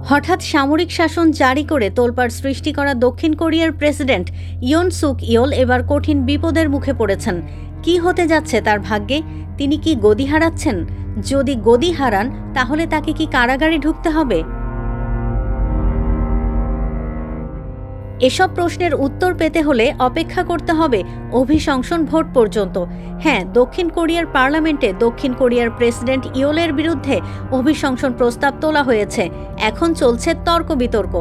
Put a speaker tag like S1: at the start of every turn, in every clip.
S1: হঠাৎ সামরিক শাসন জারি করে তোলপাড় সৃষ্টি করা দক্ষিণ কোরিয়ার প্রেসিডেন্ট ইয়ন সুক ইয়োল এবার কঠিন বিপদের মুখে পড়েছেন। কি হতে যাচ্ছে তার ভাগ্যে? তিনি কি গদি হারাচ্ছেন? যদি গদি হারান তাহলে তাকে কি কারাগারে ঢুকতে হবে? এসব প্রশ্নের উত্তর পেতে হলে অপেক্ষা করতে হবে অভিশংসন ভোট পর্যন্ত। হ্যাঁ, দক্ষিণ কোরিয়ার পার্লামেন্টে দক্ষিণ কোরিয়ার প্রেসিডেন্ট ইয়োলের বিরুদ্ধে অভিশংসন প্রস্তাব তোলা হয়েছে। এখন চলছে তর্ক বিতর্ক।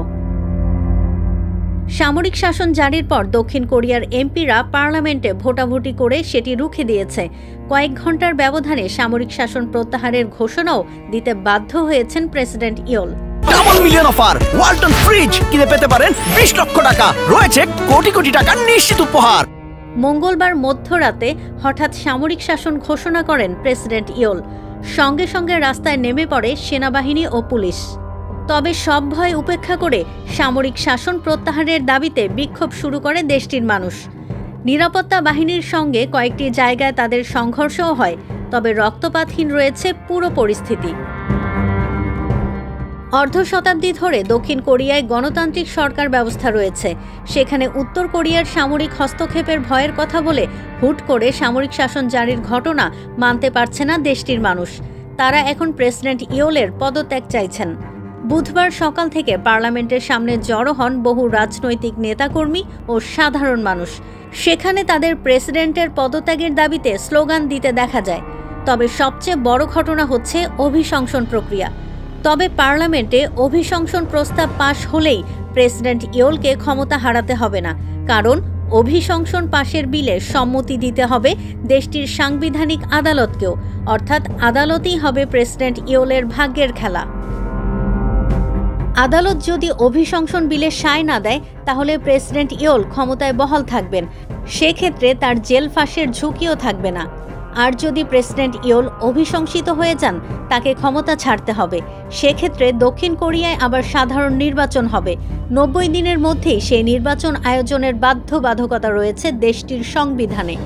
S1: সামরিক শাসন জারির পর দক্ষিণ কোরিয়ার এমপিরা পার্লামেন্টে ভোটাভুটি করে সেটি রুখে দিয়েছে। কয়েক ঘন্টার ব্যবধানে সামরিক শাসন প্রত্যাহারের ঘোষণাও দিতে বাধ্য হয়েছেন president yellow.
S2: Double million offer Walton fridge কিনে পেতে পারেন 20 লক্ষ টাকা, রয়েছে কোটি কোটি টাকার নিশ্চিত উপহার।
S1: মঙ্গলবার মধ্যরাতে হঠাৎ সামরিক শাসন ঘোষণা করেন প্রেসিডেন্ট ইয়োল। সঙ্গে সঙ্গে রাস্তায় নেমে পড়ে সেনাবাহিনী ও পুলিশ। তবে সব ভয় উপেক্ষা করে সামরিক শাসন প্রত্যাহারের দাবিতে বিক্ষোভ শুরু করে দেশটির মানুষ। নিরাপত্তা বাহিনীর সঙ্গে কয়েকটি জায়গায় তাদের সংঘর্ষও হয়, তবে রক্তপাতহীন রয়েছে পুরো পরিস্থিতি। অর্ধ শতাব্দী ধরে দক্ষিণ কোরিয়ায় গণতান্ত্রিক সরকার ব্যবস্থা রয়েছে। সেখানে উত্তর কোরিয়ার সামরিক হস্তক্ষেপের ভয়ের কথা বলে হুট করে সামরিক শাসন জারির ঘটনা মানতে পারছে না দেশটির মানুষ। তারা এখন প্রেসিডেন্ট ইয়োলের পদত্যাগ চাইছেন। বুধবার সকাল থেকে পার্লামেন্টের সামনে জড়ো হন বহু রাজনৈতিক নেতাকর্মী ও সাধারণ মানুষ। সেখানে তাদের প্রেসিডেন্টের পদত্যাগের দাবিতে স্লোগান দিতে দেখা যায়। তবে সবচেয়ে বড় ঘটনা হচ্ছে অভিশংসন প্রক্রিয়া। তবে পার্লামেন্টে অভিশংসন প্রস্তাব পাশ হলেই প্রেসিডেন্ট ইয়োলকে ক্ষমতা হারাতে হবে না, কারণ অভিশংসন পাশের বিলে সম্মতি দিতে হবে দেশটির সাংবিধানিক আদালতকেও, অর্থাৎ আদালতই হবে প্রেসিডেন্ট ইয়োলের ভাগ্যের খেলা। আদালত যদি অভিশংসন বিলে সায় না দেয় তাহলে প্রেসিডেন্ট ইয়োল ক্ষমতায় বহাল থাকবেন। সেক্ষেত্রে তার জেল ফাঁসের ঝুঁকিও থাকবে না। আর যদি প্রেসিডেন্ট ইয়োল অভিশংসিত হয়ে যান তাকে ক্ষমতা ছাড়তে হবে। সেক্ষেত্রে দক্ষিণ কোরিয়ায় আবার সাধারণ নির্বাচন হবে। 90 দিনের মধ্যেই সেই নির্বাচন আয়োজনের বাধ্যবাধকতা রয়েছে দেশটির সংবিধানে।